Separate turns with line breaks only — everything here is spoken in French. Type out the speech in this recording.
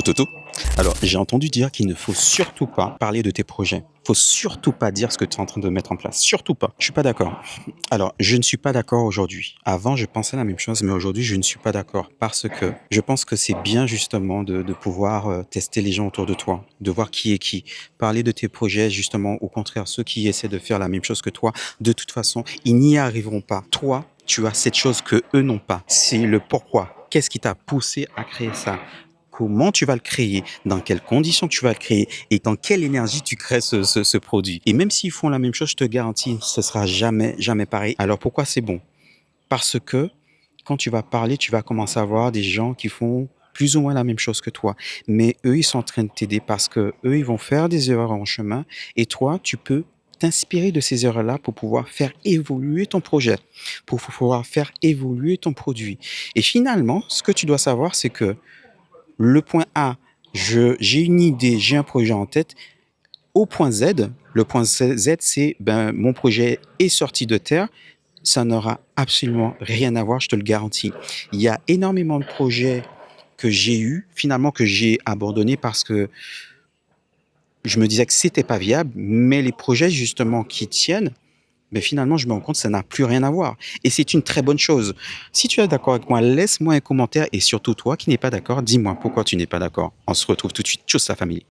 Toto. Alors, j'ai entendu dire qu'il ne faut surtout pas parler de tes projets. Faut surtout pas dire ce que tu es en train de mettre en place. Surtout pas. Je suis pas d'accord. Alors, je ne suis pas d'accord aujourd'hui. Avant, je pensais la même chose, mais aujourd'hui, je ne suis pas d'accord parce que je pense que c'est bien justement de pouvoir tester les gens autour de toi, de voir qui est qui. Parler de tes projets, justement, au contraire, ceux qui essaient de faire la même chose que toi, de toute façon, ils n'y arriveront pas. Toi, tu as cette chose que eux n'ont pas. C'est le pourquoi. Qu'est-ce qui t'a poussé à créer ça? Comment tu vas le créer, dans quelles conditions tu vas le créer et dans quelle énergie tu crées ce produit. Et même s'ils font la même chose, je te garantis, ce sera jamais, jamais pareil. Alors pourquoi c'est bon? Parce que quand tu vas parler, tu vas commencer à voir des gens qui font plus ou moins la même chose que toi. Mais eux, ils sont en train de t'aider parce que eux, ils vont faire des erreurs en chemin et toi, tu peux t'inspirer de ces erreurs-là pour pouvoir faire évoluer ton projet, pour pouvoir faire évoluer ton produit. Et finalement, ce que tu dois savoir, c'est que le point A, j'ai une idée, j'ai un projet en tête. Au point Z, le point Z, c'est ben, mon projet est sorti de terre. Ça n'aura absolument rien à voir, je te le garantis. Il y a énormément de projets que j'ai eus, finalement que j'ai abandonnés parce que je me disais que c'était pas viable, mais les projets justement qui tiennent, mais finalement, je me rends compte que ça n'a plus rien à voir. Et c'est une très bonne chose. Si tu es d'accord avec moi, laisse-moi un commentaire et surtout toi qui n'es pas d'accord, dis-moi pourquoi tu n'es pas d'accord. On se retrouve tout de suite. Tchuss la famille.